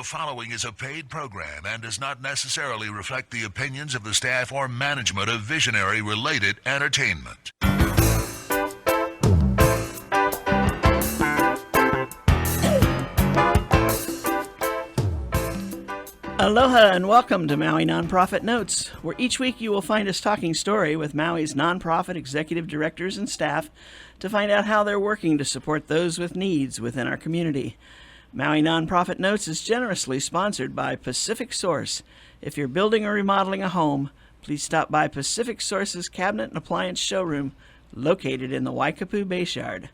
The following is a paid program and does not necessarily reflect the opinions of the staff or management of Visionary Related Entertainment. Aloha and welcome to Maui Nonprofit Notes, where each week you will find us talking story with Maui's nonprofit executive directors and staff to find out how they're working to support those with needs within our community. Maui Nonprofit Notes is generously sponsored by Pacific Source. If you're building or remodeling a home, please stop by Pacific Source's Cabinet and Appliance Showroom located in the Waikapu Bayshard.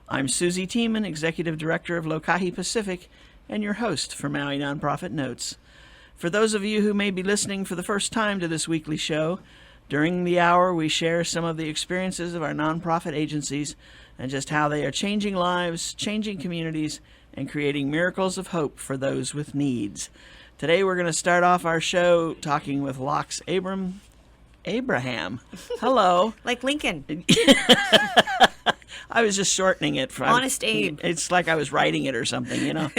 I'm Susie Tiemann, Executive Director of Lokahi Pacific, and your host for Maui Nonprofit Notes. For those of you who may be listening for the first time to this weekly show, during the hour we share some of the experiences of our nonprofit agencies and just how they are changing lives, changing communities, and creating miracles of hope for those with needs. Today we're going to start off our show talking with Lox Abraham. Hello. Like Lincoln. I was just shortening it. Honest Abe. It's like I was writing it or something, you know.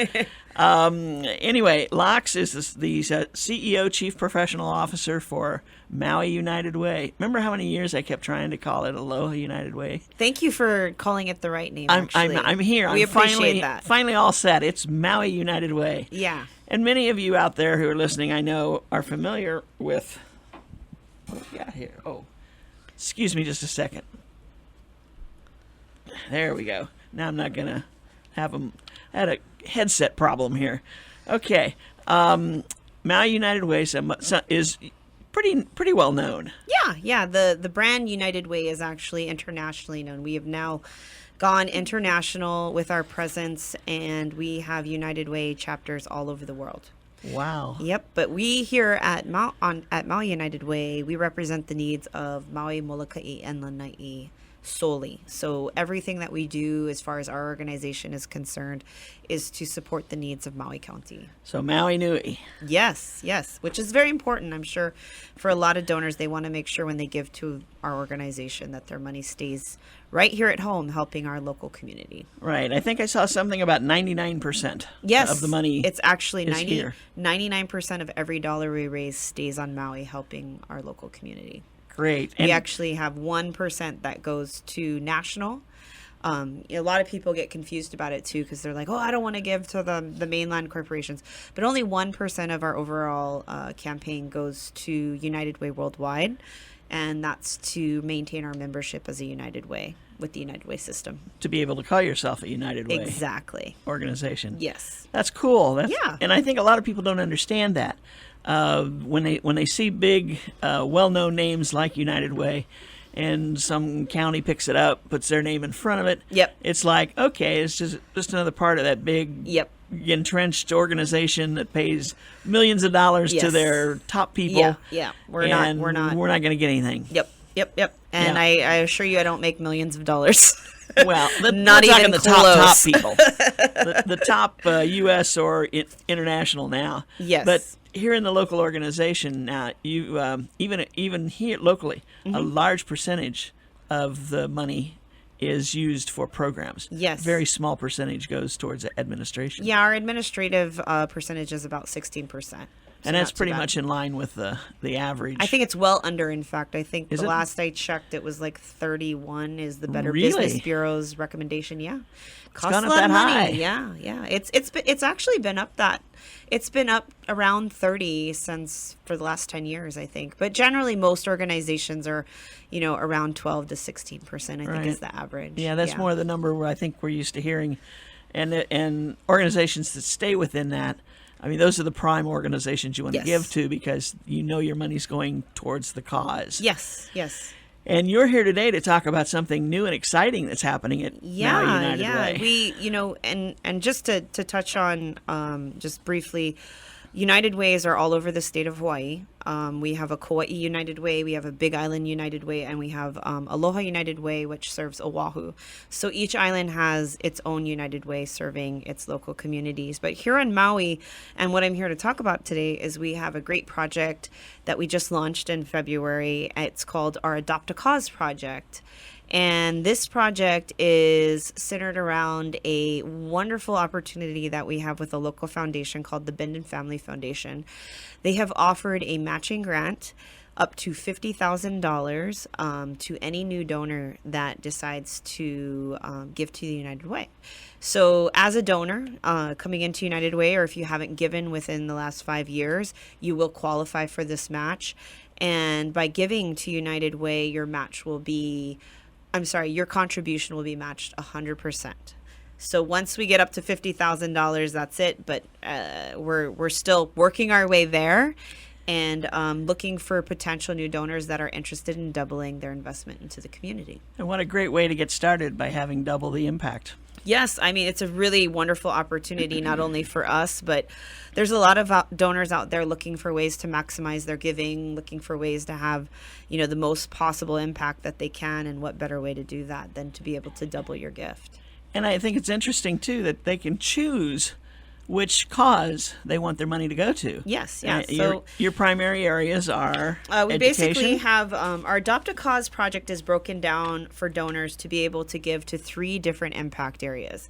Anyway, Lox is the CEO, Chief Professional Officer for Maui United Way. Remember how many years I kept trying to call it Aloha United Way? Thank you for calling it the right name, I'm here. We I'm appreciate that. Finally all set. It's Maui United Way. Yeah. And many of you out there who are listening, I know, are familiar with... What do we got here? Oh, excuse me just a second. There we go. Now I'm not going to have them. I had a headset problem here. Okay. Maui United Way is pretty well known. Yeah. The brand United Way is actually internationally known. We have now gone international with our presence, and we have United Way chapters all over the world. Wow. Yep, but we here at Maui United Way, we represent the needs of Maui, Molokai, and Lanai solely. So everything that we do as far as our organization is concerned is to support the needs of Maui County. So Maui Nui. Yes, which is very important. I'm sure for a lot of donors, they want to make sure when they give to our organization that their money stays right here at home helping our local community. Right. I think I saw something about 99% of the money. It's actually here. 99% of every dollar we raise stays on Maui helping our local community. Great. We actually have 1% that goes to national. A lot of people get confused about it too because they're like, oh, I don't want to give to the mainland corporations. But only 1% of our overall campaign goes to United Way Worldwide. And that's to maintain our membership as a United Way with the United Way system. To be able to call yourself a United Way organization. Yes. That's cool. Yeah. And I think a lot of people don't understand that. When they see big, well-known names like United Way, and some county picks it up, puts their name in front of it. Yep. It's like, okay, it's just another part of that big, entrenched organization that pays millions of dollars to their top people. Yeah. We're not going to get anything. Yep. And I assure you, I don't make millions of dollars. Well, not even the close. top people, the top U.S. or international now. Yes. But here in the local organization now, you even here locally, a large percentage of the money is used for programs. Yes. Very small percentage goes towards administration. Yeah, our administrative percentage is about 16%. And that's pretty much in line with the average. I think it's well under, in fact. I think Is the it? last I checked, it was like 31 is the Better Really? Business Bureau's recommendation. Yeah. Costs gone a up lot that of money. high. Yeah. It's actually been up it's been up around 30 for the last 10 years, I think. But generally, most organizations are, around 12 to 16%, I think is the average. Yeah, that's more the number where I think we're used to hearing. And organizations that stay within that, I mean, those are the prime organizations you want to give to because you know your money's going towards the cause. Yes. And you're here today to talk about something new and exciting that's happening at Maui United Way. We, and just to touch on, just briefly, United Ways are all over the state of Hawaii. We have a Kauai United Way, we have a Big Island United Way, and we have Aloha United Way, which serves Oahu. So each island has its own United Way serving its local communities. But here on Maui, and what I'm here to talk about today, is we have a great project that we just launched in February. It's called our Adopt a Cause project. And this project is centered around a wonderful opportunity that we have with a local foundation called the Bend Family Foundation. They have offered a matching grant up to $50,000 to any new donor that decides to give to the United Way. So as a donor coming into United Way, or if you haven't given within the last 5 years, you will qualify for this match. And by giving to United Way, your contribution will be matched 100%. So once we get up to $50,000, that's it. But we're still working our way there, and looking for potential new donors that are interested in doubling their investment into the community. And what a great way to get started by having double the impact. Yes, I mean, it's a really wonderful opportunity, not only for us, but there's a lot of donors out there looking for ways to maximize their giving, looking for ways to have, the most possible impact that they can. And what better way to do that than to be able to double your gift? And I think it's interesting, too, that they can choose which cause they want their money to go to. Yes, yeah. So your primary areas are we education. basically have our Adopt a Cause project is broken down for donors to be able to give to 3 different impact areas.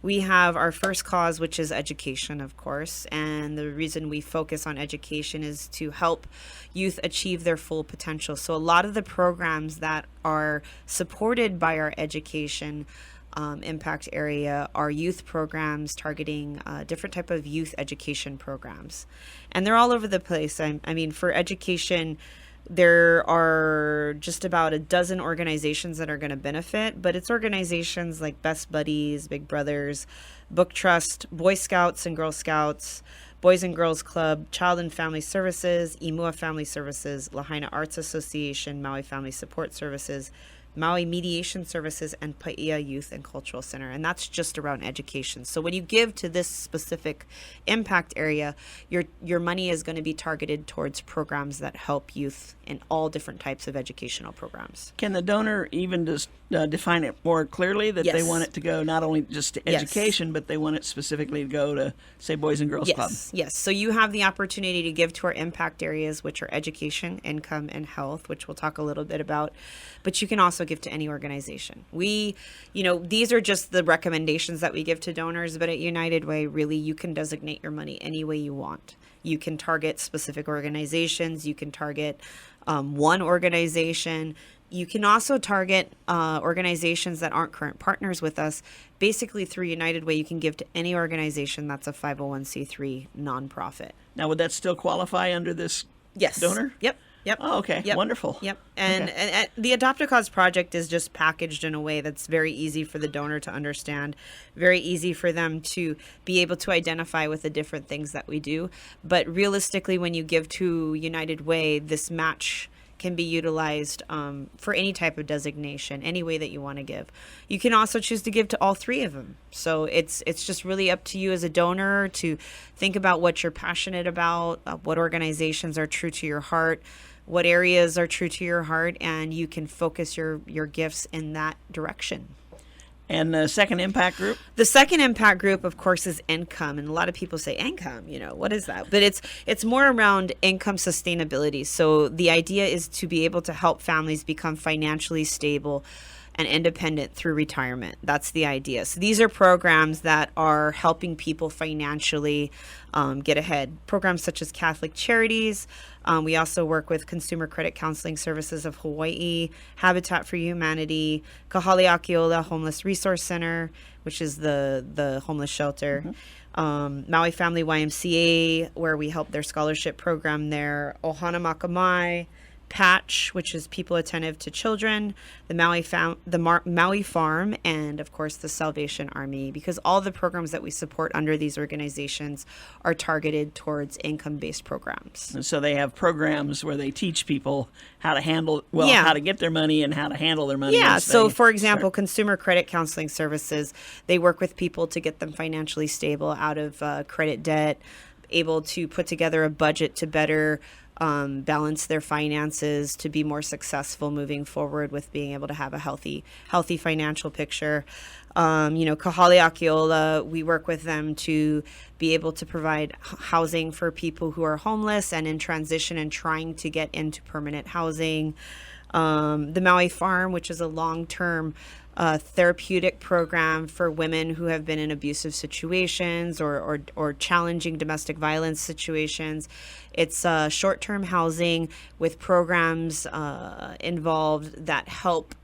We have our first cause, which is education, of course, and the reason we focus on education is to help youth achieve their full potential. So a lot of the programs that are supported by our education impact area are youth programs targeting different type of youth education programs, and they're all over the place. I mean, for education, there are just about a dozen organizations that are going to benefit, but it's organizations like Best Buddies, Big Brothers, Book Trust, Boy Scouts and Girl Scouts, Boys and Girls Club, Child and Family Services, Imua Family Services, Lahaina Arts Association, Maui Family Support Services, Maui Mediation Services, and Paia Youth and Cultural Center. And that's just around education. So when you give to this specific impact area, your money is going to be targeted towards programs that help youth in all different types of educational programs. Can the donor even just define it more clearly that they Yes. want it to go not only just to Yes. education, but they want it specifically to go to, say, Boys and Girls Club? Yes. So you have the opportunity to give to our impact areas, which are education, income, and health, which we'll talk a little bit about. But you can also give to any organization. These are just the recommendations that we give to donors, but at United Way, really, you can designate your money any way you want. You can target specific organizations. You can target one organization. You can also target organizations that aren't current partners with us. Basically, through United Way, you can give to any organization that's a 501c3 nonprofit. Now, would that still qualify under this Yes. donor? Yep. Oh, okay. Yep. Wonderful. Yep. And, Okay. and the Adopt a Cause project is just packaged in a way that's very easy for the donor to understand, very easy for them to be able to identify with the different things that we do. But realistically, when you give to United Way, this match can be utilized for any type of designation, any way that you want to give. You can also choose to give to all 3 of them. So it's just really up to you as a donor to think about what you're passionate about, what organizations are true to your heart, what areas are true to your heart, and you can focus your gifts in that direction. And the second impact group? The second impact group, of course, is income. And a lot of people say income, what is that? But it's more around income sustainability. So the idea is to be able to help families become financially stable and independent through retirement. That's the idea. So these are programs that are helping people financially get ahead. Programs such as Catholic Charities. We also work with Consumer Credit Counseling Services of Hawaii, Habitat for Humanity, Kahaleakiola Homeless Resource Center, which is the homeless shelter. Maui Family YMCA, where we help their scholarship program there. Ohana Makamai, Patch, which is People Attentive to Children, the Maui Farm, and of course the Salvation Army, because all the programs that we support under these organizations are targeted towards income-based programs. And so they have programs where they teach people how to how to get their money and how to handle their money. Yeah, once so they for example, start. Consumer Credit Counseling Services, they work with people to get them financially stable out of credit debt, able to put together a budget to better balance their finances, to be more successful moving forward with being able to have a healthy financial picture. Kahaleakiola, we work with them to be able to provide housing for people who are homeless and in transition and trying to get into permanent housing. The Maui Farm, which is a long-term therapeutic program for women who have been in abusive situations or challenging domestic violence situations. It's short-term housing with programs involved that help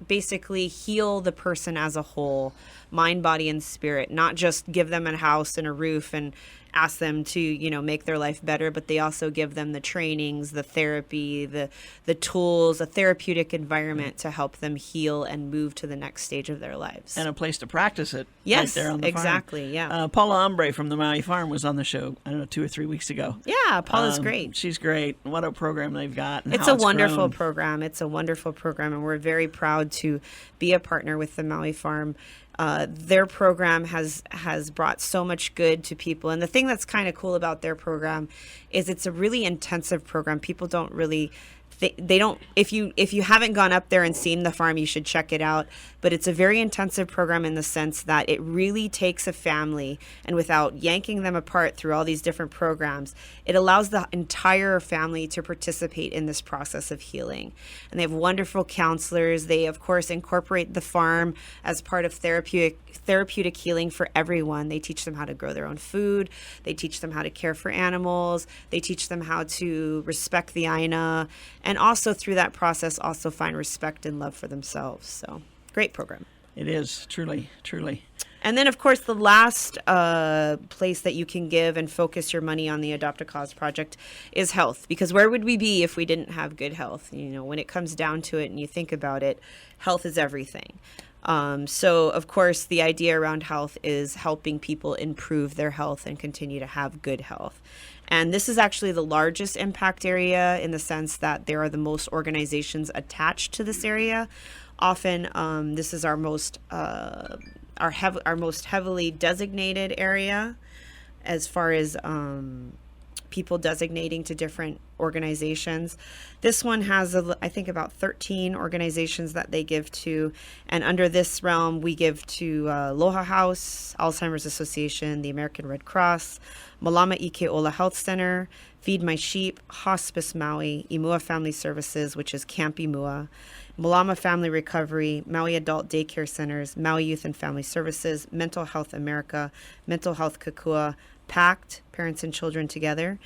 basically heal the person as a whole, mind, body, and spirit, not just give them a house and a roof and ask them to, make their life better, but they also give them the trainings, the therapy, the tools, a therapeutic environment to help them heal and move to the next stage of their lives. And a place to practice it. Yes, right there on the exactly. farm. Yeah. Paula Ombre from the Maui Farm was on the show, I don't know, 2 or 3 weeks ago. Yeah, Paula's great. She's great. What a program they've got. And It's how a wonderful grown. program. It's a wonderful program, and we're very proud to be a partner with the Maui Farm. Their program has brought so much good to people, and the thing that's kind of cool about their program is it's a really intensive program. People don't really they don't, if you haven't gone up there and seen the farm, you should check it out. But it's a very intensive program in the sense that it really takes a family, and without yanking them apart through all these different programs, it allows the entire family to participate in this process of healing. And they have wonderful counselors. They, of course, incorporate the farm as part of therapeutic healing for everyone. They teach them how to grow their own food. They teach them how to care for animals. They teach them how to respect the Aina, and also through that process also find respect and love for themselves. So great program. It is, truly. And then, of course, the last place that you can give and focus your money on the Adopt a Cause project is health. Because where would we be if we didn't have good health? You know, when it comes down to it and you think about it, health is everything. So, of course, the idea around health is helping people improve their health and continue to have good health. And this is actually the largest impact area in the sense that there are the most organizations attached to this area. Often, this is our most heavily designated area as far as people designating to different organizations. This one has, I think, about 13 organizations that they give to. And under this realm, we give to Aloha House, Alzheimer's Association, the American Red Cross, Malama Ikeola Health Center, Feed My Sheep, Hospice Maui, Imua Family Services, which is Camp Imua, Malama Family Recovery, Maui Adult Daycare Centers, Maui Youth and Family Services, Mental Health America, Mental Health Kakua, PACT, Parents and Children Together,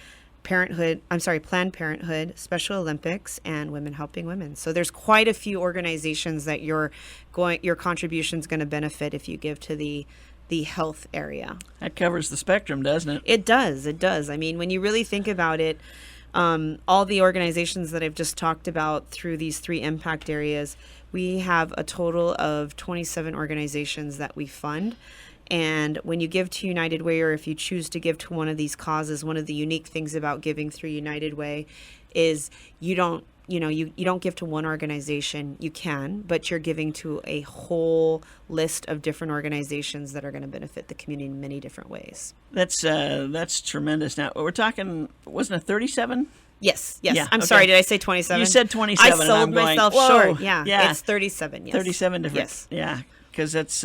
Planned Parenthood, Special Olympics, and Women Helping Women. So there's quite a few organizations that your contribution is going to benefit if you give to the health area. That covers the spectrum, doesn't it? It does. I mean, when you really think about it, all the organizations that I've just talked about through these 3 impact areas, we have a total of 27 organizations that we fund. And when you give to United Way, or if you choose to give to one of these causes, one of the unique things about giving through United Way is you don't give to one organization. You can, but you're giving to a whole list of different organizations that are going to benefit the community in many different ways. That's tremendous. Now, we're talking, wasn't it 37? Yes. Yeah, I'm okay. sorry, did I say 27? You said 27. I and sold I'm going, myself whoa, short. Yeah, it's 37. Yes. 37 different. Yes. Yeah, because it's,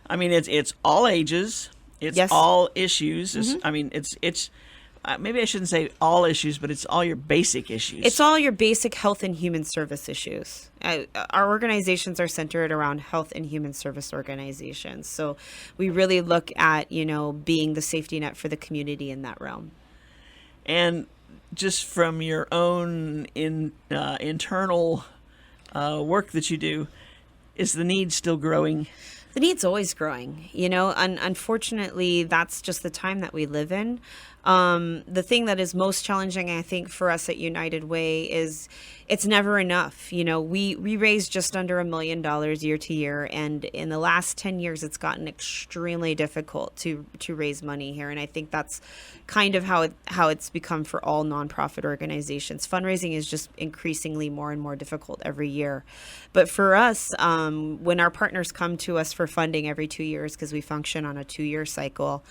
it's all ages. It's Yes. all issues. It's maybe I shouldn't say all issues, but it's all your basic issues. It's all your basic health and human service issues. Our organizations are centered around health and human service organizations. So we really look at, being the safety net for the community in that realm. And just from your own internal work that you do, is the need still growing? The need's always growing, unfortunately, that's just the time that we live in. The thing that is most challenging, I think, for us at United Way is it's never enough. We raise just under $1 million year to year, and in the last 10 years, it's gotten extremely difficult to raise money here. And I think that's kind of how it's become for all nonprofit organizations. Fundraising is just increasingly more and more difficult every year. But for us, when our partners come to us for funding every 2 years, because we function on a 2-year cycle,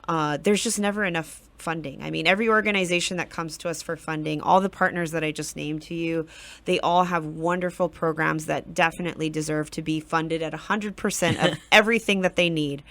there's just never enough funding. I mean, every organization that comes to us for funding, all the partners that I just named to you, they all have wonderful programs that definitely deserve to be funded at 100% of everything that they need.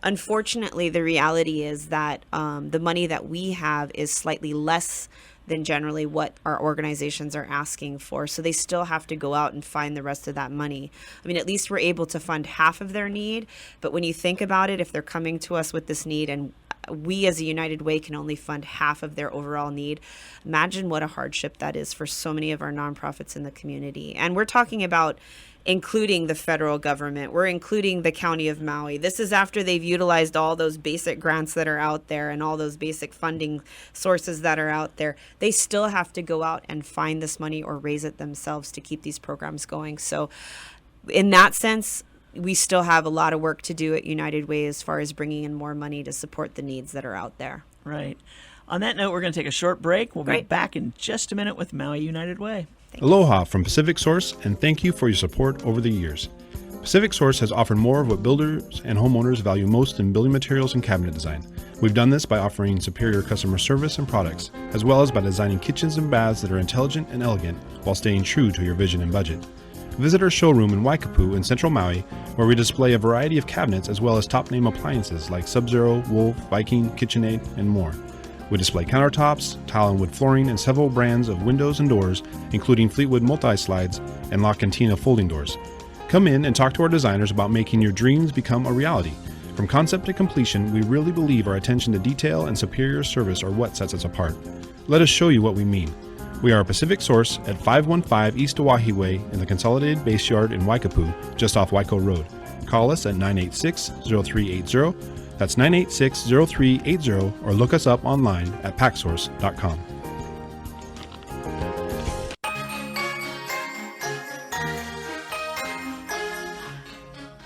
Unfortunately, the reality is that the money that we have is slightly less than generally what our organizations are asking for. So they still have to go out and find the rest of that money. I mean, at least we're able to fund half of their need. But when you think about it, if they're coming to us with this need and we as a United Way can only fund half of their overall need, imagine what a hardship that is for so many of our nonprofits in the community. And we're talking about including the federal government. We're including the county of Maui. This is after they've utilized all those basic grants that are out there and all those basic funding sources that are out there. They still have to go out and find this money or raise it themselves to keep these programs going. So in that sense, we still have a lot of work to do at United Way as far as bringing in more money to support the needs that are out there. Right. On that note, we're going to take a short break. We'll be Great. back in just a minute with Maui United Way. Aloha from Pacific Source, and thank you for your support over the years. Pacific Source has offered more of what builders and homeowners value most in building materials and cabinet design. We've done this by offering superior customer service and products, as well as by designing kitchens and baths that are intelligent and elegant while staying true to your vision and budget. Visit our showroom in Waikapu in central Maui, where we display a variety of cabinets as well as top-name appliances like Sub-Zero, Wolf, Viking, KitchenAid, and more. We display countertops, tile and wood flooring, and several brands of windows and doors, including Fleetwood multi-slides and La Cantina folding doors. Come in and talk to our designers about making your dreams become a reality. From concept to completion, we really believe our attention to detail and superior service are what sets us apart. Let us show you what we mean. We are a Pacific Source at 515 East Oahe Way in the Consolidated Base Yard in Waikapu, just off Waiko Road. Call us at 986-0380. That's 986-0380, or look us up online at packsource.com.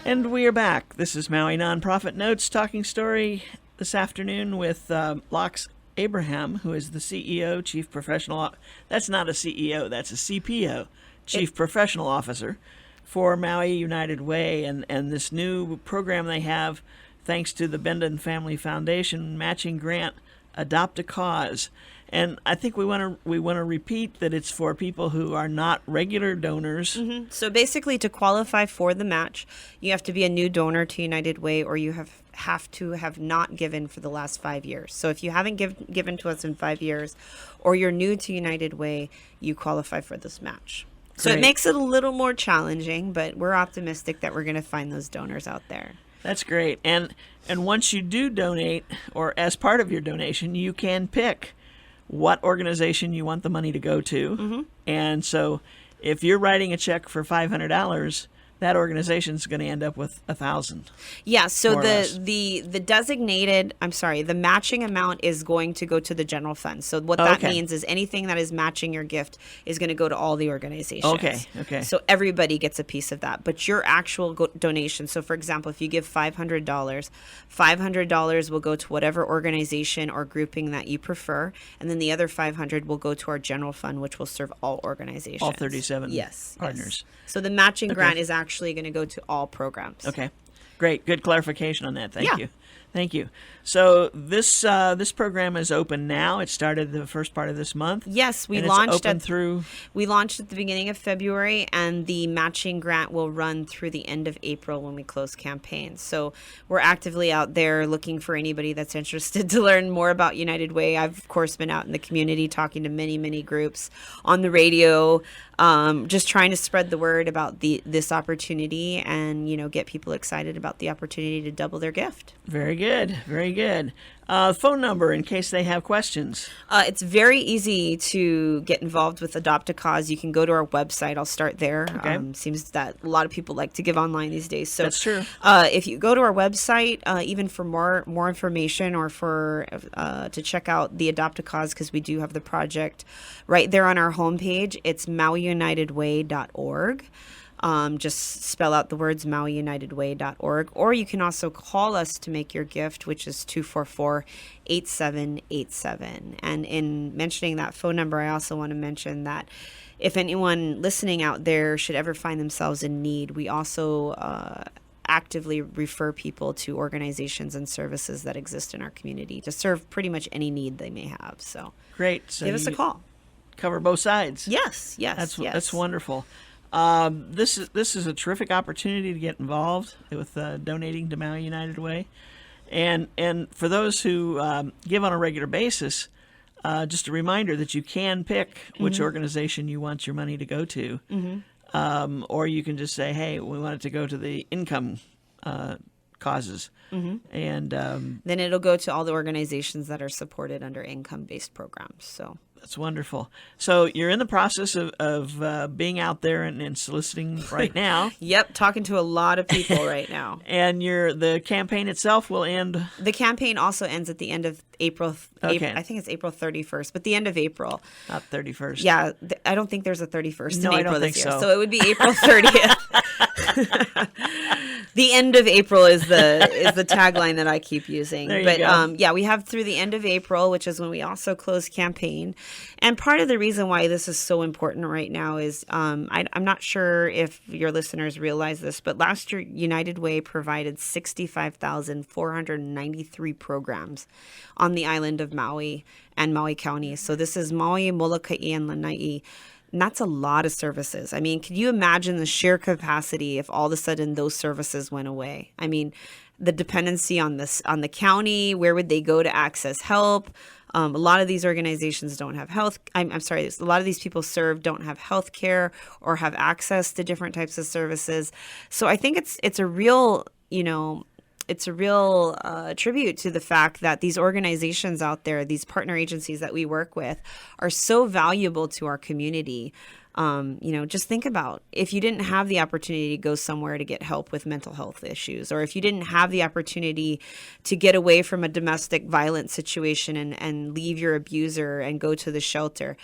And we are back. This is Maui Nonprofit Notes Talking Story this afternoon with Lox Abraham, who is the CEO, Chief Professional... That's not a CEO, that's a CPO, Chief Professional Officer for Maui United Way, and this new program they have, thanks to the Bendon Family Foundation matching grant, Adopt a Cause. And I think we want to repeat that it's for people who are not regular donors. Mm-hmm. So basically, to qualify for the match, you have to be a new donor to United Way, or you have to have not given for the last 5 years. So if you haven't given to us in 5 years, or you're new to United Way, you qualify for this match. So Great. it makes it a little more challenging, but we're optimistic that we're going to find those donors out there. That's great. And once you do donate, or as part of your donation, you can pick what organization you want the money to go to. Mm-hmm. And so if you're writing a check for $500, that organization is going to end up with $1,000. Yeah, so more or less. the the matching amount is going to go to the general fund. So what that Okay. means is anything that is matching your gift is going to go to all the organizations. Okay. So everybody gets a piece of that. But your actual donation, so for example, if you give $500, $500 will go to whatever organization or grouping that you prefer, and then the other $500 will go to our general fund, which will serve all organizations. All 37 yes, partners. Yes. So the matching Okay. grant is actually going to go to all programs. Okay. Great. Good clarification on that. Thank Yeah. you. Thank you. So this program is open now. It started the first part of this month. Yes, we and launched it's open through... We launched at the beginning of February, and the matching grant will run through the end of April when we close campaigns. So we're actively out there looking for anybody that's interested to learn more about United Way. I've, of course, been out in the community talking to many, many groups on the radio, just trying to spread the word about this opportunity and, get people excited about the opportunity to double their gift. Very good. Very good. Phone number in case they have questions. It's very easy to get involved with Adopt a Cause. You can go to our website. I'll start there. Okay. Seems that a lot of people like to give online these days. So That's true. If you go to our website, even for more information or for to check out the Adopt a Cause, because we do have the project right there on our homepage, it's mauiunitedway.org. Just spell out the words mauiunitedway.org, or you can also call us to make your gift, which is 244-8787. And in mentioning that phone number, I also want to mention that if anyone listening out there should ever find themselves in need, we also actively refer people to organizations and services that exist in our community to serve pretty much any need they may have. So Great. So give us a you call. Cover both sides. Yes. That's wonderful. This is a terrific opportunity to get involved with donating to Maui United Way, and for those who give on a regular basis, just a reminder that you can pick which organization you want your money to go to. Or you can just say, hey, we want it to go to the income causes. And then it'll go to all the organizations that are supported under income-based programs. So that's wonderful. So you're in the process of being out there and soliciting right now. Yep, talking to a lot of people right now. And the campaign itself will end? The campaign also ends at the end of April. Okay. I think it's April 31st, but the end of April. Not 31st. Yeah, I don't think there's a 31st No, in I April don't this think year. so. So it would be April 30th. The end of April is the tagline that I keep using. There you But go. yeah, we have through the end of April, which is when we also close campaign. And part of the reason why this is so important right now is I'm not sure if your listeners realize this, but last year United Way provided 65,493 programs on the island of Maui and Maui County. So this is Maui, Molokai, and Lanai. And that's a lot of services. I mean, can you imagine the sheer capacity if all of a sudden those services went away? I mean, the dependency on the county, where would they go to access help? A lot of these organizations don't have health. I'm sorry, a lot of these people served don't have health care or have access to different types of services. So I think it's a real, it's a real tribute to the fact that these organizations out there, these partner agencies that we work with, are so valuable to our community. Just think about if you didn't have the opportunity to go somewhere to get help with mental health issues, or if you didn't have the opportunity to get away from a domestic violence situation and leave your abuser and go to the shelter.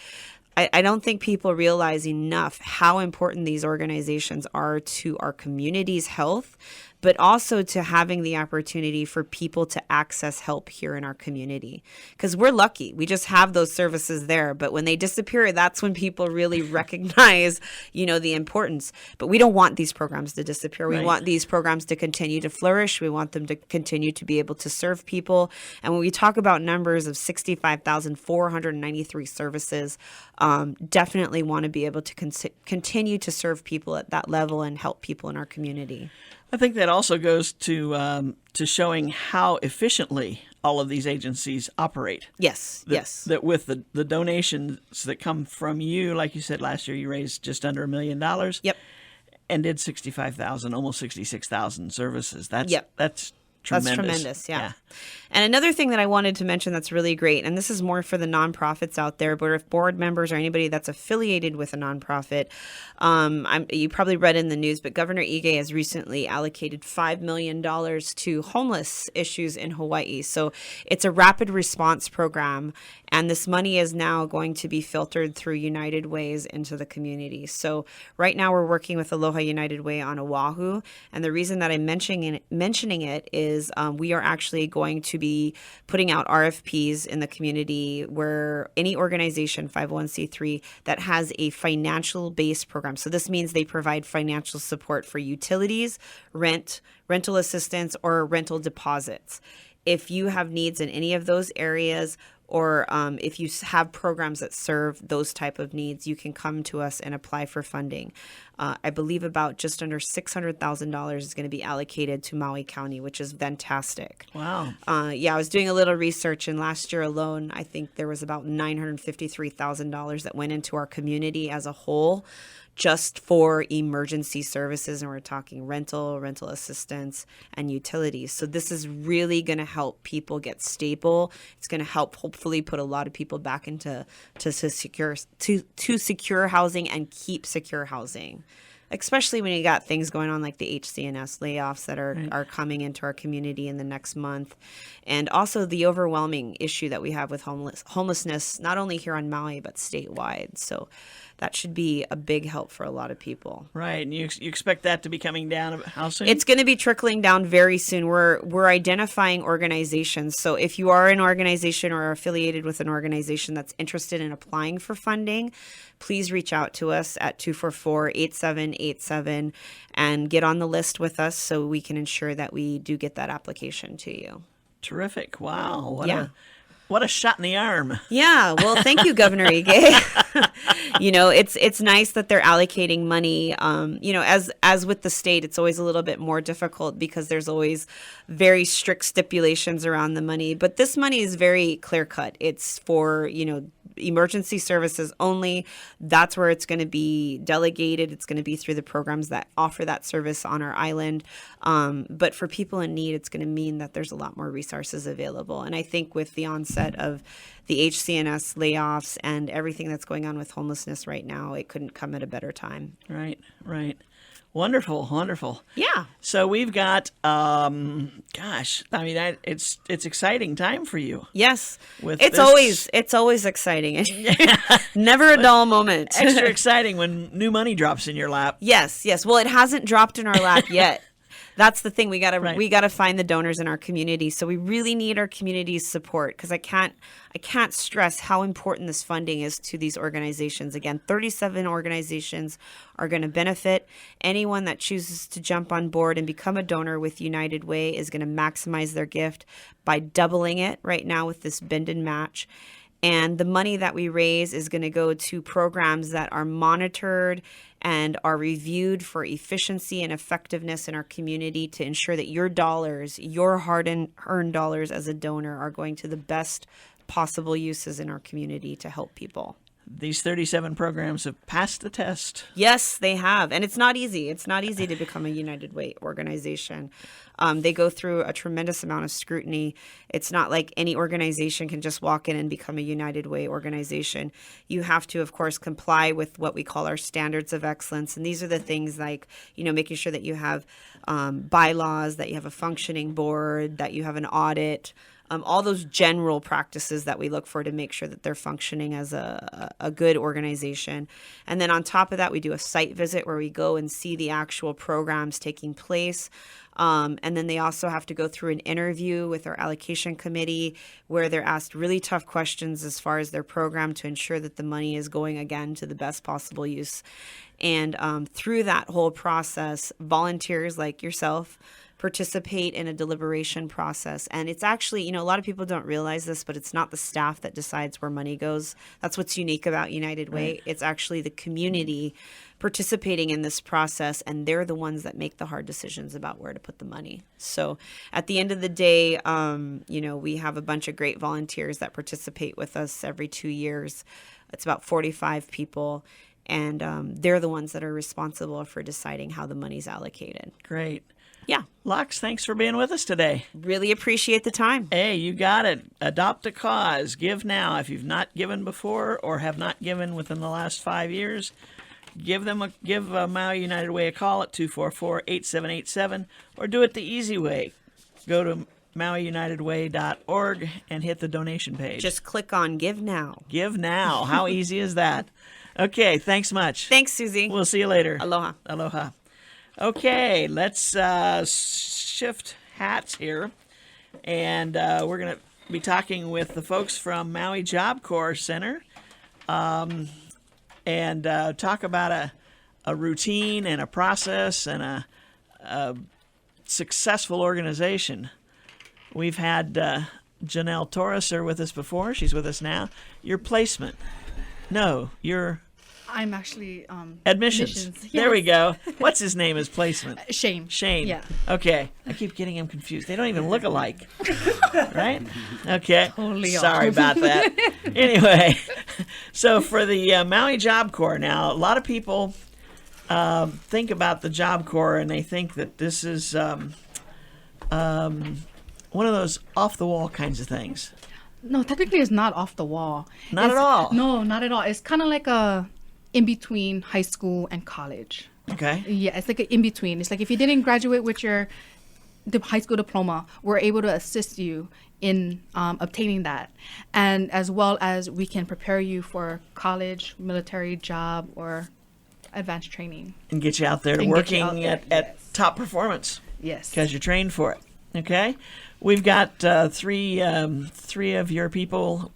I don't think people realize enough how important these organizations are to our community's health, but also to having the opportunity for people to access help here in our community. Because we're lucky. We just have those services there. But when they disappear, that's when people really recognize, the importance. But we don't want these programs to disappear. We Right. want these programs to continue to flourish. We want them to continue to be able to serve people. And when we talk about numbers of 65,493 services, definitely want to be able to continue to serve people at that level and help people in our community. I think that also goes to showing how efficiently all of these agencies operate. Yes, yes. That with the donations that come from you, like you said, last year you raised just under $1 million. Yep. And did 65,000, almost 66,000 services. That's Yep. That's tremendous. That's tremendous, yeah. And another thing that I wanted to mention that's really great, and this is more for the nonprofits out there, but if board members or anybody that's affiliated with a nonprofit, you probably read in the news, but Governor Ige has recently allocated $5 million to homeless issues in Hawaii. So it's a rapid response program, and this money is now going to be filtered through United Ways into the community. So right now we're working with Aloha United Way on Oahu, and the reason that I'm mentioning it is we are actually going to be putting out RFPs in the community where any organization, 501c3, that has a financial-based program. So this means they provide financial support for utilities, rental assistance, or rental deposits. If you have needs in any of those areas, or if you have programs that serve those type of needs, you can come to us and apply for funding. I believe about just under $600,000 is going to be allocated to Maui County, which is fantastic. Wow. Yeah, I was doing a little research, and last year alone, I think there was about $953,000 that went into our community as a whole, just for emergency services, and we're talking rental assistance, and utilities. So this is really going to help people get stable. It's going to help hopefully put a lot of people back into secure housing and keep secure housing, especially when you got things going on like the HCNS layoffs that are coming into our community in the next month, and also the overwhelming issue that we have with homelessness, not only here on Maui but statewide. So that should be a big help for a lot of people. Right. And you expect that to be coming down how soon? It's going to be trickling down very soon. We're identifying organizations. So if you are an organization or are affiliated with an organization that's interested in applying for funding, please reach out to us at 244-8787 and get on the list with us so we can ensure that we do get that application to you. Terrific. Wow. What a shot in the arm. Yeah, well, thank you, Governor Ige. It's nice that they're allocating money. As with the state, it's always a little bit more difficult because there's always very strict stipulations around the money. But this money is very clear cut. It's for, emergency services only. That's where it's going to be delegated. It's going to be through the programs that offer that service on our island. But for people in need, it's going to mean that there's a lot more resources available. And I think with the onset of the HCNS layoffs and everything that's going on with homelessness right now, it couldn't come at a better time. Right. Wonderful. Yeah. So we've got, it's exciting time for you. Yes. It's always exciting. Never a dull moment. Extra exciting when new money drops in your lap. Yes. Well, it hasn't dropped in our lap yet. That's the thing. We gotta find the donors in our community. So we really need our community's support because I can't stress how important this funding is to these organizations. Again, 37 organizations are going to benefit. Anyone that chooses to jump on board and become a donor with United Way is going to maximize their gift by doubling it right now with this bend and match. And the money that we raise is going to go to programs that are monitored and are reviewed for efficiency and effectiveness in our community to ensure that your dollars, your hard-earned dollars as a donor, are going to the best possible uses in our community to help people. These 37 programs have passed the test. Yes, they have. And it's not easy. It's not easy to become a United Way organization. They go through a tremendous amount of scrutiny. It's not like any organization can just walk in and become a United Way organization. You have to, of course, comply with what we call our standards of excellence. And these are the things like, making sure that you have bylaws, that you have a functioning board, that you have an audit, all those general practices that we look for to make sure that they're functioning as a good organization. And then on top of that, we do a site visit where we go and see the actual programs taking place. And then they also have to go through an interview with our allocation committee where they're asked really tough questions as far as their program to ensure that the money is going, again, to the best possible use. And through that whole process, volunteers like yourself participate in a deliberation process. And it's actually, a lot of people don't realize this, but it's not the staff that decides where money goes. That's what's unique about United Way. Right. It's actually the community participating in this process, and they're the ones that make the hard decisions about where to put the money. So at the end of the day, we have a bunch of great volunteers that participate with us every 2 years. It's about 45 people. And they're the ones that are responsible for deciding how the money's allocated. Great. Yeah. Lux, thanks for being with us today. Really appreciate the time. Hey, you got it. Adopt a cause. Give now. If you've not given before or have not given within the last 5 years, give Maui United Way a call at 244-8787 or do it the easy way. Go to MauiUnitedWay.org and hit the donation page. Just click on Give Now. Give now. How easy is that? Okay, thanks much. Thanks, Susie. We'll see you later. Aloha. Aloha. Okay, let's shift hats here, and we're going to be talking with the folks from Maui Job Corps Center and talk about a routine and a process and a successful organization. We've had Janelle Torreser with us before. She's with us now. Your placement. No, your... I'm actually admissions. Yes. There we go. What's his name as placement? Shane. Yeah. Okay. I keep getting him confused. They don't even look alike. Right? Okay. Totally Sorry about that. Anyway, so for the Maui Job Corps now, a lot of people think about the Job Corps and they think that this is one of those off-the-wall kinds of things. No, technically it's not off the wall. Not at all. No, not at all. It's kind of like a in between high school and college. Okay. Yeah, it's like an in between. It's like if you didn't graduate with your high school diploma, we're able to assist you in obtaining that, and as well as we can prepare you for college, military job, or advanced training. And get you out there working at top performance. Yes. Because you're trained for it. Okay. We've got three of your people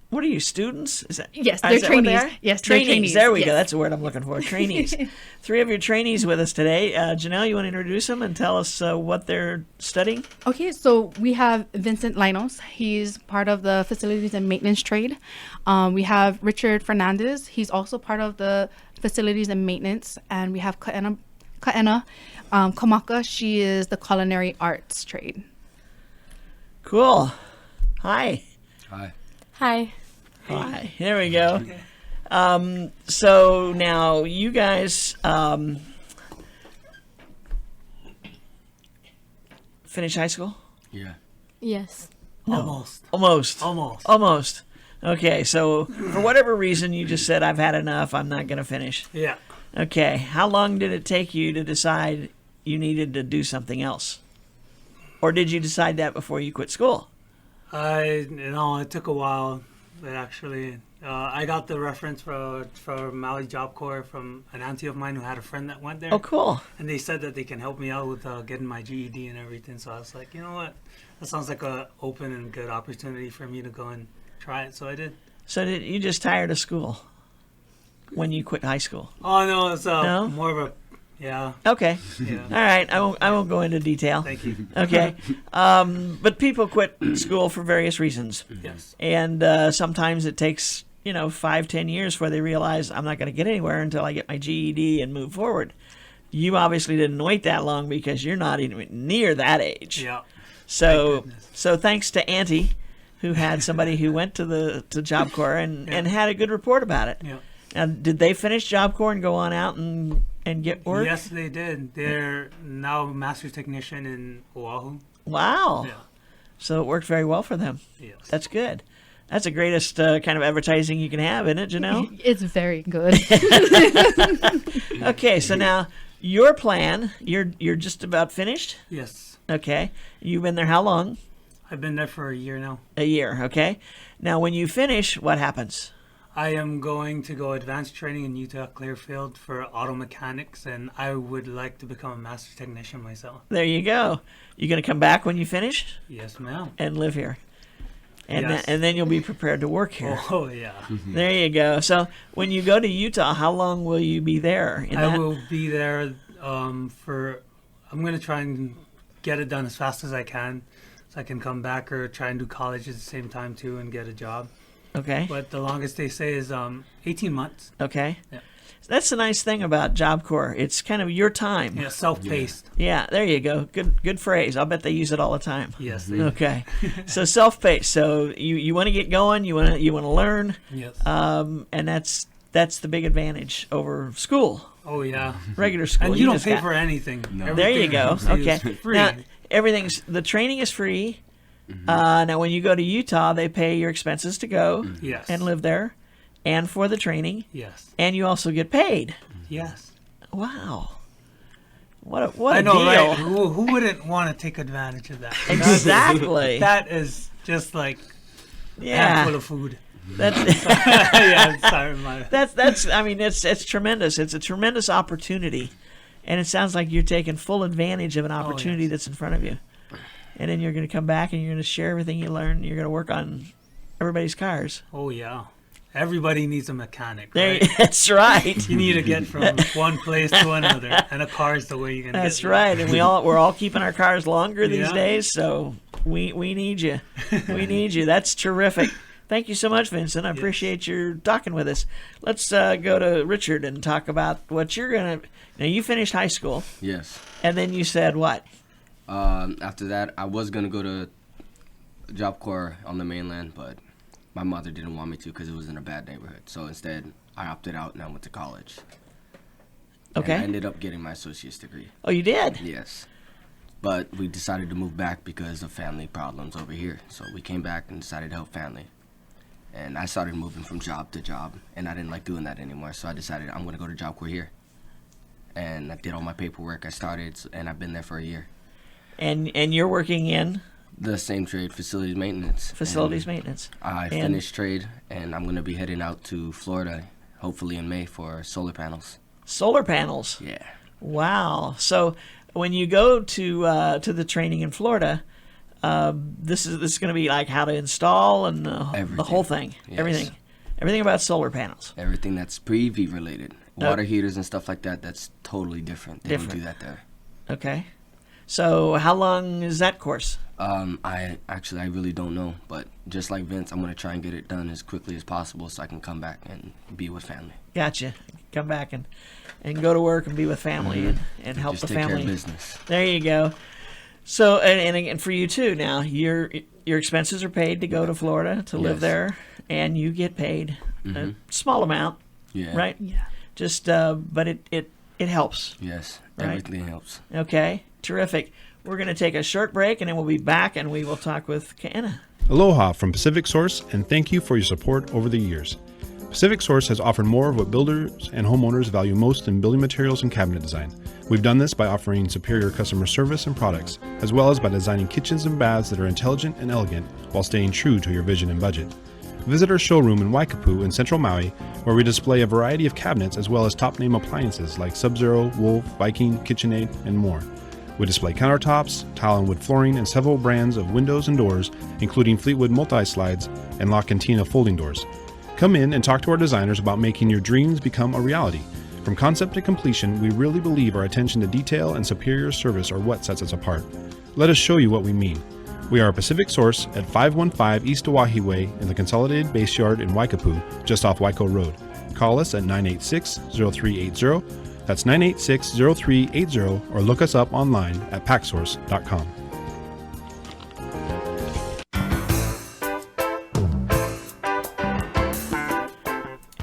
What are you, students? Is that Yes, is they're that what they trainees. are? Yes, they're trainees, There we go. yes. That's the word I'm looking for. Trainees. 3 of your trainees with us today. Janelle, you want to introduce them and tell us what they're studying? Okay, so we have Vincent Linos. He's part of the facilities and maintenance trade. We have Richard Fernandez. He's also part of the facilities and maintenance. And we have Kaena Kamaka. She is the culinary arts trade. Cool. Hi. Hi. Hi. Hi. There we go. So now you guys finish high school? Yeah. Yes. Almost. Okay, so for whatever reason, you just said, I've had enough. I'm not going to finish. Yeah. Okay. How long did it take you to decide you needed to do something else? Or did you decide that before you quit school? It took a while, but actually, I got the reference for Maui Job Corps from an auntie of mine who had a friend that went there. Oh, cool. And they said that they can help me out with getting my GED and everything. So I was like, you know what? That sounds like a open and good opportunity for me to go and try it. So I did. So did you just tired of school when you quit high school? Oh, no, it's No? more of a, yeah. Okay. Yeah. All right. I won't go into detail. Thank you. Okay. But people quit school for various reasons. Yes. And sometimes it takes, 5-10 years before they realize I'm not going to get anywhere until I get my GED and move forward. You obviously didn't wait that long because you're not even near that age. Yeah. So, Thank goodness. so thanks to Auntie, who had somebody who went to Job Corps and had a good report about it. Yeah. Now, did they finish Job Corps and go on out and get work? Yes, they did. They're now a master's technician in Oahu. Wow. Yeah. So it worked very well for them. Yes. That's good. That's the greatest kind of advertising you can have, isn't it, Janelle? It's very good. Okay, so now your plan, you're just about finished? Yes. Okay. You've been there how long? I've been there for a year now. A year, okay. Now when you finish, what happens? I am going to go advanced training in Utah Clearfield for auto mechanics, and I would like to become a master technician myself. There you go. You going to come back when you finish Yes, ma'am. and live here? And, Yes. and then you'll be prepared to work here. Oh, yeah. There you go. So when you go to Utah, how long will you be there? I will be there I'm going to try and get it done as fast as I can so I can come back or try and do college at the same time, too, and get a job. Okay. But the longest they say is 18 months. Okay. Yeah. That's the nice thing about Job Corps. It's kind of your time. Yeah, self-paced. Yeah, there you go. Good phrase. I'll bet they use it all the time. Yes, they do. Okay. So self-paced. So you want to get going, you want to learn, Yes. and that's the big advantage over school, Oh, yeah. regular school. And you don't just pay got- for anything. No. There you go. Everything is Okay. free. Now the training is free. Now when you go to Utah, they pay your expenses to go Yes. and live there, and for the training, Yes. and you also get paid. Yes. Wow. What a I know, deal. right? Who wouldn't want to take advantage of that? Exactly. That is just like a Yeah. handful of food. That's Yeah, sorry, my. that's I mean it's tremendous. It's a tremendous opportunity. And it sounds like you're taking full advantage of an opportunity yes. that's in front of you. And then you're going to come back and you're going to share everything you learn. You're going to work on everybody's cars. Oh yeah, everybody needs a mechanic. There, Right? that's right. You need to get from one place to another, and a car is the way you can. That's get right. And we're all keeping our cars longer these Yeah. days, so we need you. We need you. That's terrific. Thank you so much, Vincent. I appreciate your talking with us. Let's go to Richard and talk about what you're gonna. Now you finished high school, Yes. and then you said what? After that, I was gonna go to Job Corps on the mainland, but my mother didn't want me to because it was in a bad neighborhood. So instead, I opted out and I went to college. Okay. And I ended up getting my associate's degree. Oh, you did. Yes. But we decided to move back because of family problems over here. So we came back and decided to help family. And I started moving from job to job, and I didn't like doing that anymore. So I decided I'm gonna go to Job Corps here. And I did all my paperwork. I started, and I've been there for a year. And you're working in The same trade, facilities maintenance. facilities And maintenance. I And- finished trade, and I'm going to be heading out to Florida, hopefully in May, for solar panels. Solar panels. Yeah. Wow. So when you go to the training in Florida, this is going to be like how to install and the whole thing, Yes. everything about solar panels. Everything that's pre-V related, water heaters and stuff like that. That's totally different. They don't do that there. Okay. So how long is that course? I really don't know, but just like Vince, I'm gonna try and get it done as quickly as possible so I can come back and be with family. Gotcha. Come back and go to work and be with family and help Just the take care family. of business. There you go. So and again for you too. Now your expenses are paid to go to Florida to live Yes. there, and you get paid a small amount, Yeah. right? Yeah. Just but it helps. Yes. Right. Everything helps. Okay. Terrific. We're going to take a short break, and then we'll be back, and we will talk with Kaena. Aloha from Pacific Source, and thank you for your support over the years. Pacific Source has offered more of what builders and homeowners value most in building materials and cabinet design. We've done this by offering superior customer service and products, as well as by designing kitchens and baths that are intelligent and elegant while staying true to your vision and budget. Visit our showroom in Waikapu in central Maui, where we display a variety of cabinets as well as top-name appliances like Sub-Zero, Wolf, Viking, KitchenAid, and more. We display countertops, tile and wood flooring, and several brands of windows and doors, including Fleetwood multi-slides and La Cantina folding doors. Come in and talk to our designers about making your dreams become a reality. From concept to completion, we really believe our attention to detail and superior service are what sets us apart. Let us show you what we mean. We are a Pacific Source at 515 East Oahe Way in the Consolidated Base Yard in Waikapu, just off Waiko Road. Call us at 986-0380. That's 986-0380, or look us up online at packsource.com.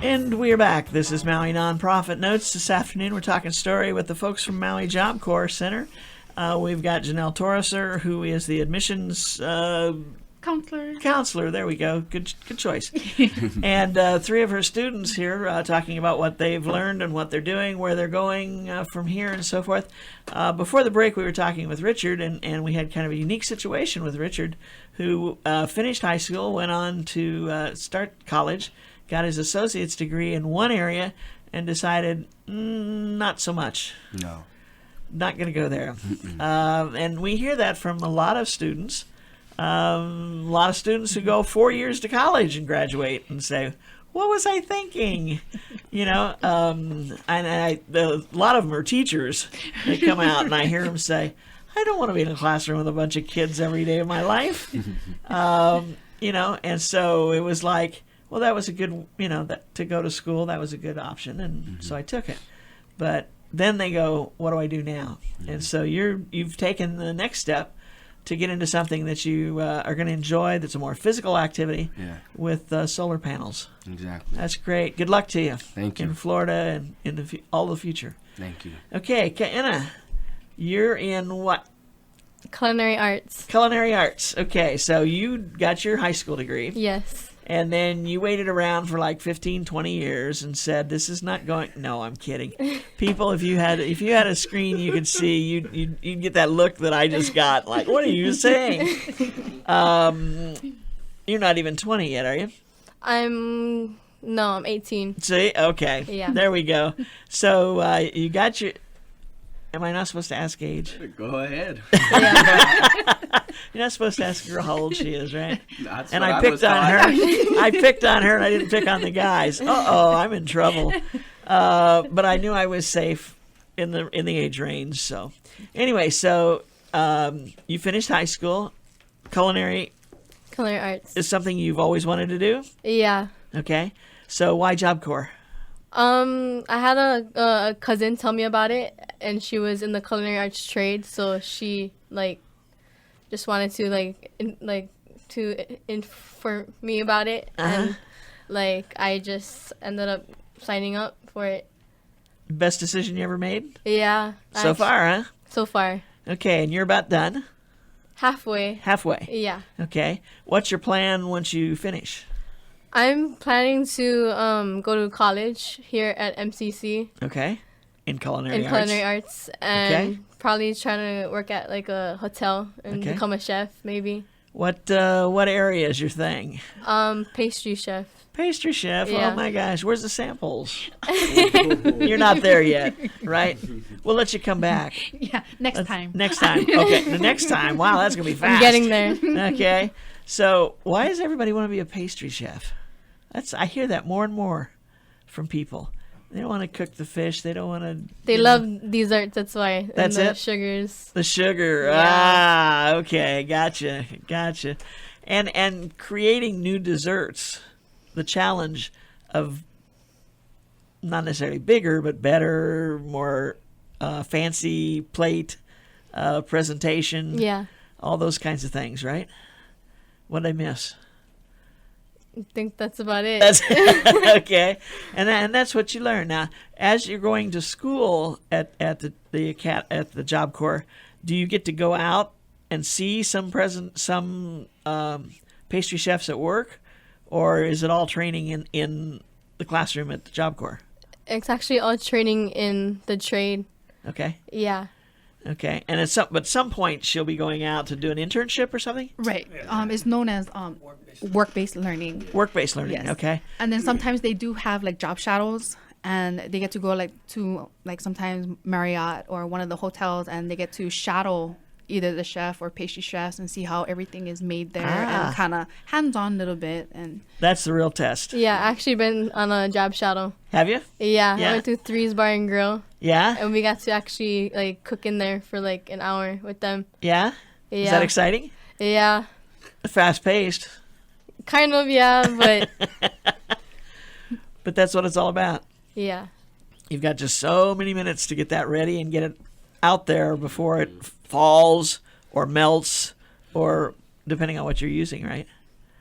And we're back. This is Maui Nonprofit Notes. This afternoon we're talking story with the folks from Maui Job Corps Center. We've got Janelle Torreser, who is the admissions counselor. There we go. Good choice. And three of her students here talking about what they've learned and what they're doing, where they're going from here, and so forth. Before the break, we were talking with Richard, and we had kind of a unique situation with Richard, who finished high school, went on to start college, got his associate's degree in one area, and decided not so much. No. Not going to go there. And we hear that from a lot of students. A lot of students who go 4 years to college and graduate and say, what was I thinking? And a lot of them are teachers. They come out and I hear them say, I don't want to be in a classroom with a bunch of kids every day of my life. And so it was like, well, that was a good, to go to school, that was a good option. And so I took it. But then they go, what do I do now? And so you've taken the next step to get into something that you are going to enjoy, that's a more physical activity with solar panels. Exactly. That's great. Good luck to you. Thank you. In Florida and in all the future. Thank you. Okay, Kaena, you're in what? Culinary arts. Culinary arts. Okay, so you got your high school degree. Yes. And then you waited around for like 15, 20 years and said, this is not going. No, I'm kidding. People, if you had a screen you could see, you'd get that look that I just got. Like, what are you saying? You're not even 20 yet, are you? I'm 18. See? Okay. Yeah. There we go. So you got your. Am I not supposed to ask age? Go ahead. You're not supposed to ask a girl how old she is, right? That's And what I was picked on taught. her. I picked on her, and I didn't pick on the guys. I'm in trouble. But I knew I was safe in the age range. So, anyway, you finished high school. Culinary Arts. is something you've always wanted to do. Yeah. Okay. So why Job Corps? I had a cousin tell me about it, and she was in the culinary arts trade, so she just wanted to inform me about it, and I just ended up signing up for it. Best decision you ever made? Yeah. So far, huh? So far. Okay, and you're about done? Halfway. Halfway. Yeah. Okay. What's your plan once you finish? I'm planning to go to college here at MCC. Okay. In culinary arts? Culinary arts. And Okay. probably trying to work at a hotel and become a chef, maybe. What area is your thing? Pastry chef. Pastry chef. Yeah. Oh my gosh, where's the samples? You're not there yet, right? We'll let you come back Yeah, next time. next time. Okay, the next time. Wow, that's gonna be fast. I'm getting there. Okay, so why does everybody want to be a pastry chef? I hear that more and more from people. They don't want to cook the fish. They don't want to. They love desserts. That's why. That's and the it? Sugars. The sugar. Yeah. Ah, okay, gotcha. And creating new desserts, the challenge of not necessarily bigger, but better, more fancy plate, presentation. Yeah. All those kinds of things, right? What'd I miss? I think that's about it. That's okay, and that's what you learn now as you're going to school at the Job Corps. Do you get to go out and see some pastry chefs at work, or is it all training in the classroom at the Job Corps? It's actually all training in the trade. Okay, Yeah. okay, and at some point she'll be going out to do an internship or something. Right. It's known as work-based learning. Work-based learning. Yes. Okay. And then sometimes they do have like job shadows, and they get to go to sometimes Marriott or one of the hotels, and they get to shadow either the chef or pastry chefs and see how everything is made there, and kind of hands-on a little bit. And That's the real test. Yeah. I actually been on a job shadow. Have you? Yeah. Yeah. I went to Three's Bar and Grill, Yeah. and we got to actually like cook in there for like an hour with them. Yeah. Yeah. Is that exciting? Yeah. Fast paced. Kind of. Yeah. But But that's what it's all about. yeah. You've got just so many minutes to get that ready and get it out there before it falls or melts, or depending on what you're using, right?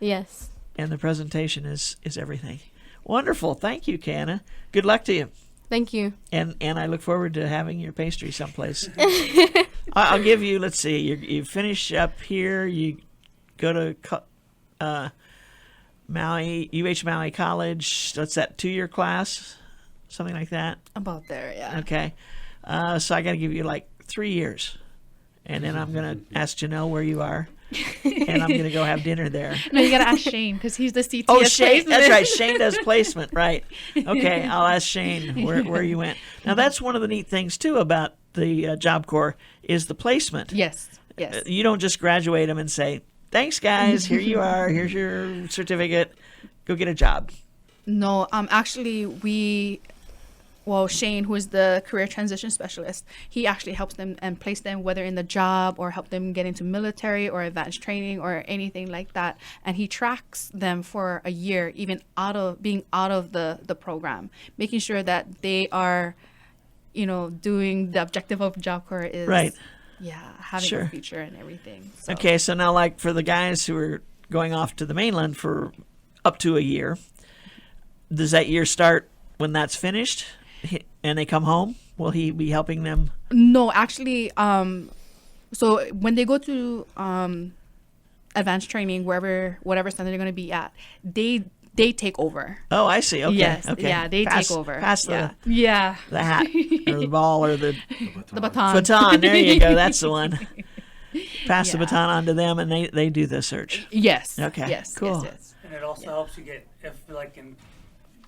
Yes. And the presentation is everything. Wonderful. Thank you, Kana. Good luck to you. Thank you. And I look forward to having your pastry someplace. I'll give you, let's see, you finish up here, you go to Maui, Maui College. What's that, 2-year class? Something like that? about there, yeah. Okay. So I got to give you like 3 years. And then I'm going to ask Janelle where you are. And I'm going to go have dinner there. No, you gotta ask Shane because he's the CTS. Oh, Shane. placement. That's right. Shane does placement. Right. Okay. I'll ask Shane where you went. Now, that's one of the neat things, too, about the Job Corps is the placement. Yes. Yes. You don't just graduate them and say, thanks, guys. Here you are. Here's your certificate. Go get a job. No, actually, Shane, who is the career transition specialist, he actually helps them and place them whether in the job or help them get into military or advanced training or anything like that. And he tracks them for a year, even being out of the program, making sure that they are, doing the objective of Job Corps is Right. Yeah, having Sure. a future and everything. So. Okay, so now, like for the guys who are going off to the mainland for up to a year, does that year start when that's finished and they come home? Will he be helping them? No, actually, so when they go to advanced training, whatever center they're going to be at, they take over. Oh, I see. Okay. Yes. Okay. Yeah, they take over. Pass Yeah. Yeah. the hat or the ball or the The baton. baton. There you go. That's the one. Pass the Yeah. baton on to them, and they do the search. Yes. Okay, Yes. cool. Yes. And it also helps you get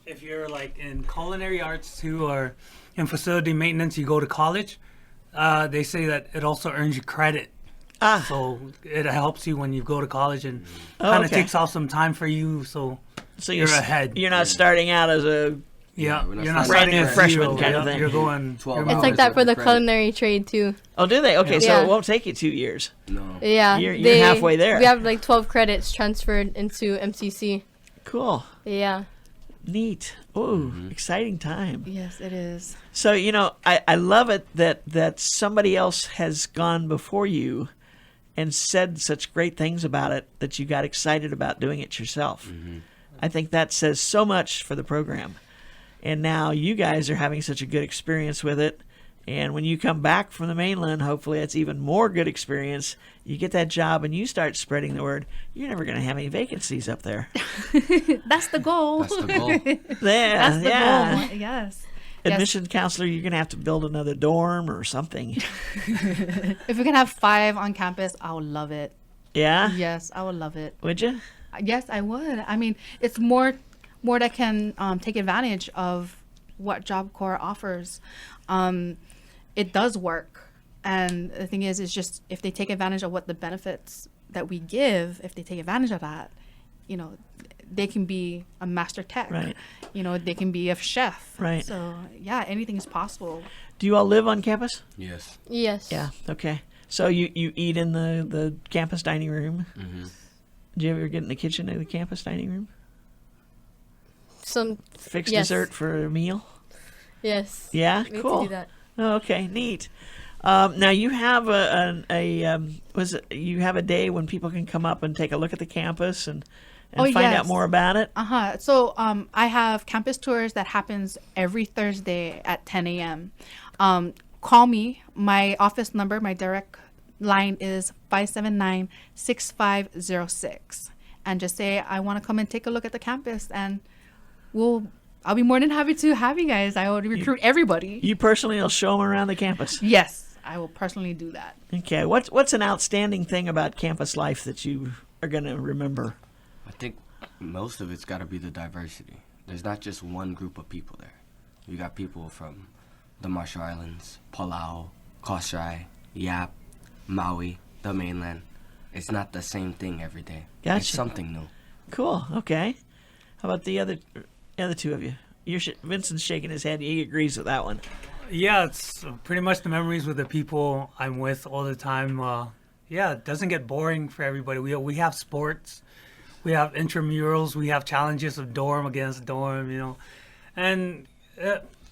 if you're like in culinary arts too, or in facility maintenance, you go to college. They say that it also earns you credit. So it helps you when you go to college and kind of okay. takes off some time for you. So you're ahead. You're not starting out as a Yeah, we're not you're not starting starting brand new at freshman zero. kind of Yeah, thing. You're going 12 you're It's hours like that for worth the of credit. culinary trade too. Oh, do they? Okay, so Yeah. it won't take you 2 years. No. Yeah. You're halfway there. We have like 12 credits transferred into MCC. Cool. Yeah. Neat. Oh, exciting time. Yes, it is. So, I love it that somebody else has gone before you and said such great things about it that you got excited about doing it yourself. I think that says so much for the program. And now you guys are having such a good experience with it. And when you come back from the mainland, hopefully it's even more good experience. You get that job and you start spreading the word. You're never going to have any vacancies up there. That's the goal. That's the goal. That's That's the goal. Yes. Admission counselor, you're going to have to build another dorm or something. If we can have 5 on campus, I would love it. Yeah? Yes, I would love it. Would you? Yes, I would. I mean, it's more more that can take advantage of what Job Corps offers. It does work. And the thing is just if they take advantage of what the benefits that we give, if they take advantage of that, you know, they can be a master tech. Right. You know, they can be a chef. Right. So, yeah, anything is possible. Do you all live on campus? Yes. Yes. Yeah. Okay. So you eat in the campus dining room. Mm-hmm. Do you ever get in the kitchen of the campus dining room? Some Fix yes. dessert for a meal? Yes. Yeah? We need Cool. to do that. Oh, okay, neat. Now you have you have a day when people can come up and take a look at the campus and find out yes. more about it? Uh-huh. So I have campus tours that happens every Thursday at 10 a.m. Call me. My office number, my direct line is 579-6506. And just say, I want to come and take a look at the campus. And I'll be more than happy to have you guys. I will recruit everybody. You personally will show them around the campus? Yes, I will personally do that. Okay. What's an outstanding thing about campus life that you are going to remember? I think most of it's got to be the diversity. There's not just one group of people there. You got people from the Marshall Islands, Palau, Kosrae, Yap, Maui, the mainland. It's not the same thing every day. Gotcha. It's something new. Cool. Okay. How about the other two of you? Vincent's shaking his head. He agrees with that one. Yeah, it's pretty much the memories with the people I'm with all the time. Yeah, it doesn't get boring for everybody. We have sports, we have intramurals, we have challenges of dorm against dorm, you know, and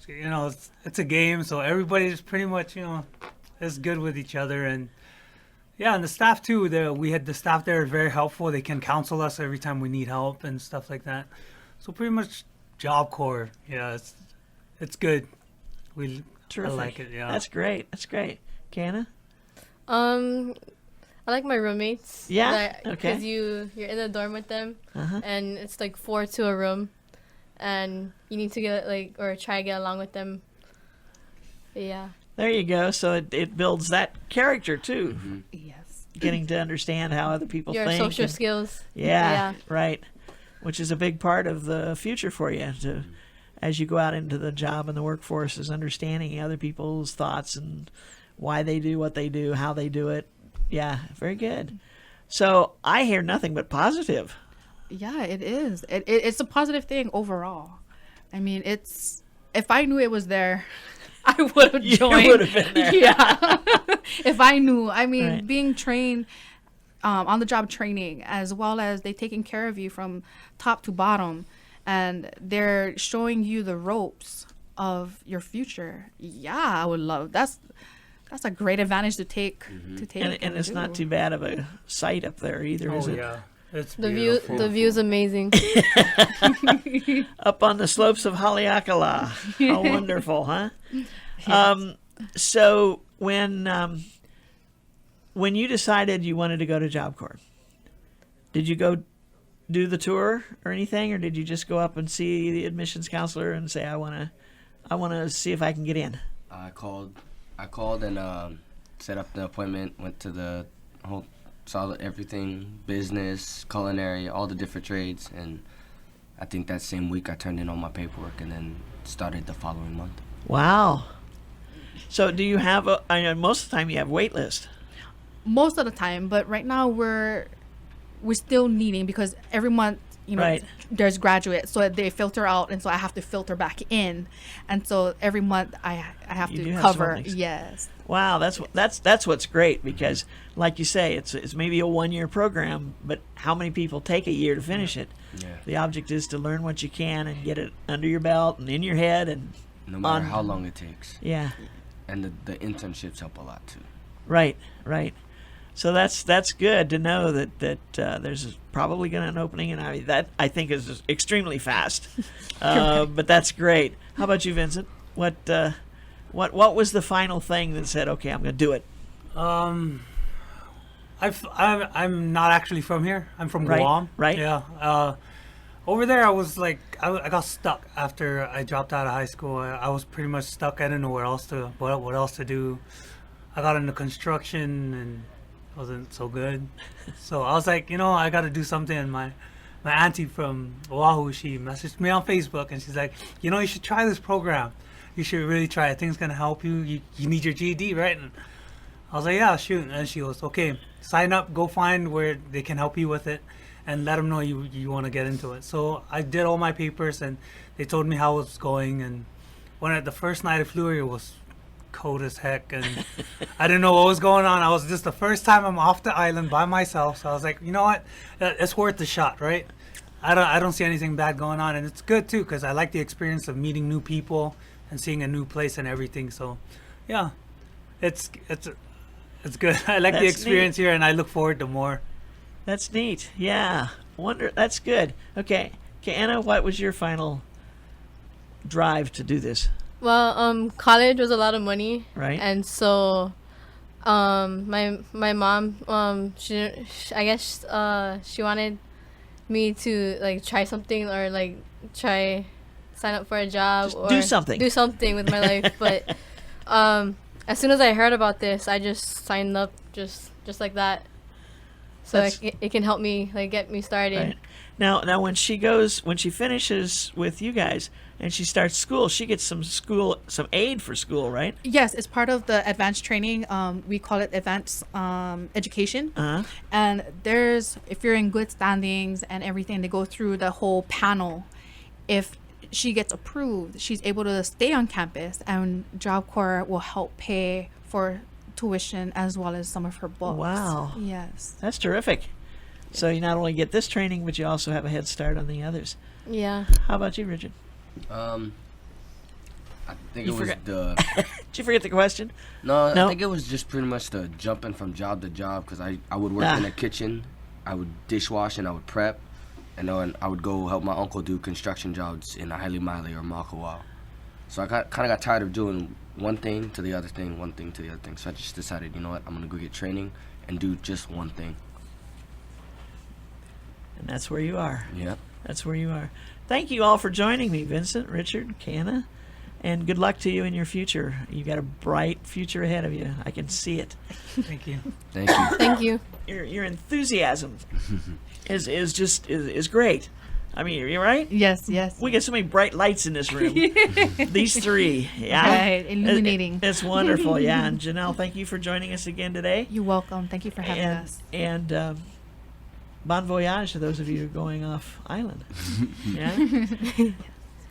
you know it's a game, so everybody's pretty much is good with each other, and yeah, and the staff too. The staff there are very helpful. They can counsel us every time we need help and stuff like that. So pretty much Job Corps, yeah, it's good. I Terrific. like it. Yeah, That's great. That's great. Canna? I like my roommates. Yeah? Okay. Because you're in the dorm with them, Uh-huh. and it's like 4 to a room, and you need to get try to get along with them. But yeah. There you go. So it builds that character too. Mm-hmm. Yes. Getting to understand how other people Your think. social and- skills. Yeah, right. Which is a big part of the future for you as you go out into the job and the workforce, is understanding other people's thoughts and why they do what they do, how they do it. Yeah, very good. So I hear nothing but positive. Yeah, it is. It's a positive thing overall. I mean, if I knew it was there, I would have joined. You would have been there. Yeah. If I knew. I mean, Right. being trained, on the job training, as well as they taking care of you from top to bottom, and they're showing you the ropes of your future. Yeah, I would love. That's a great advantage to take. To take, And it's not too bad of a site up there either, is oh it? yeah, it's The beautiful. view's amazing. Up on the slopes of Haleakala. How wonderful, huh? So when you decided you wanted to go to Job Corps, did you go do the tour or anything, or did you just go up and see the admissions counselor and say, I want to see if I can get in? I called and set up the appointment, went to the whole, saw everything, business, culinary, all the different trades, and I think that same week I turned in all my paperwork and then started the following month. Wow. So do you have I know most of the time you have wait list. Most of the time, but right now we're still needing, because every month, Right. there's graduates, so they filter out, and so I have to filter back in, and so every month I have You do to have cover. some things. Yes. Wow, that's what's great, because like you say, it's maybe a 1-year program, but how many people take a year to finish it? Yeah. The object is to learn what you can and get it under your belt and in your head, and No matter on- how long it takes. yeah, And the internships help a lot too. right. So that's good to know that there's probably going to an opening, and that I think is extremely fast, but that's great. How about you, Vincent? What was the final thing that said, okay, I'm going to do it? I'm not actually from here. I'm from Right, Guam. right. Yeah. Over there, I was like, I got stuck after I dropped out of high school. I was pretty much stuck. I didn't know what else to do. I got into construction and wasn't so good. So I was like, I got to do something in my my auntie from Oahu, she messaged me on Facebook, and she's like, you should try this program. You should really try it. I think it's gonna help you. You need your GED, right? And I was like, yeah, shoot. And she goes, okay, sign up, go find where they can help you with it, and let them know you want to get into it. So I did all my papers, and they told me how it was going. And the first night I flew here, it was cold as heck, and I didn't know what was going on. I was just the first time I'm off the island by myself, so I was like, you know what, it's worth the shot, right? I don't see anything bad going on, and it's good too because I like the experience of meeting new people and seeing a new place and everything. So yeah, it's good. I like the experience here, and I look forward to more. That's neat. Yeah, that's good. Okay, Anna, what was your final drive to do this? Well, college was a lot of money, right? And so, my mom, I guess she wanted me to like try something or like sign up for a job just or do something with my life. But as soon as I heard about this, I just signed up just like that, so it can help me like get me started. Right. Now, when she finishes with you guys and she starts school, she gets some aid for school, right? Yes, it's part of the advanced training. We call it advanced education. Uh-huh. And if you're in good standings and everything, they go through the whole panel. If she gets approved, she's able to stay on campus, and Job Corps will help pay for tuition as well as some of her books. Wow. Yes. That's terrific. So you not only get this training, but you also have a head start on the others. Yeah. How about you, Richard? I think You it was forgot- the. Did you forget the question? No, No? I think it was just pretty much the jumping from job to job because I would work in a kitchen, I would dishwash, and I would prep, and then I would go help my uncle do construction jobs in Haile Maui or Makawao. So I kind of got tired of doing one thing to the other thing, one thing to the other thing. So I just decided, you know what, I'm gonna go get training and do just one thing. And that's where you are. Yep. That's where you are. Thank you all for joining me, Vincent, Richard, Kanna, and good luck to you in your future. You've got a bright future ahead of you. I can see it. Thank you. Thank you. Thank you. Your enthusiasm is great. I mean, you're right. Yes. We get so many bright lights in this room. These three, yeah, Right, illuminating. It's wonderful, yeah. And Janelle, thank you for joining us again today. You're welcome. Thank you for having us. And bon voyage to those of you who are going off island. Yeah.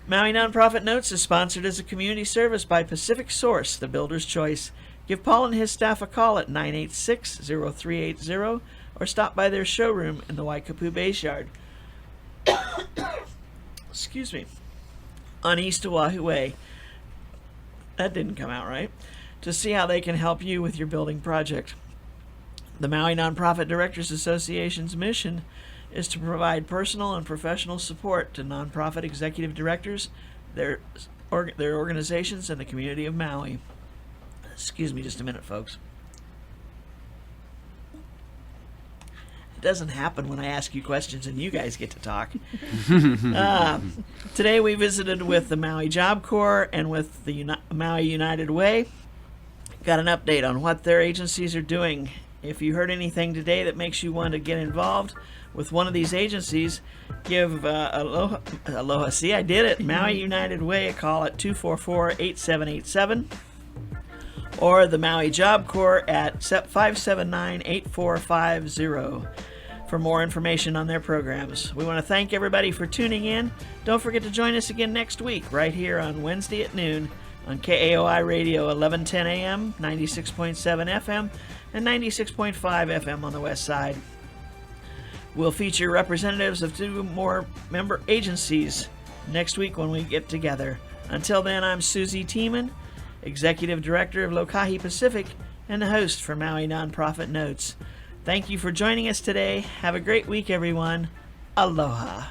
Maui Nonprofit Notes is sponsored as a community service by Pacific Source, the builder's choice. Give Paul and his staff a call at 986-0380 or stop by their showroom in the Waikapu Base Yard. Excuse me. On East Oahu Way. That didn't come out right. To see how they can help you with your building project. The Maui Nonprofit Directors Association's mission is to provide personal and professional support to nonprofit executive directors, their organizations, and the community of Maui. Excuse me just a minute, folks. It doesn't happen when I ask you questions and you guys get to talk. Today we visited with the Maui Job Corps and with the Maui United Way. Got an update on what their agencies are doing. If you heard anything today that makes you want to get involved with one of these agencies, give Aloha. See, I did it. Maui United Way a call at 244-8787 or the Maui Job Corps at 579-8450 for more information on their programs. We want to thank everybody for tuning in. Don't forget to join us again next week right here on Wednesday at noon on KAOI Radio 1110 AM, 96.7 FM, and 96.5 FM on the west side. We'll feature representatives of 2 more member agencies next week when we get together. Until then, I'm Susie Tiemann, Executive Director of Lokahi Pacific and the host for Maui Nonprofit Notes. Thank you for joining us today. Have a great week, everyone. Aloha.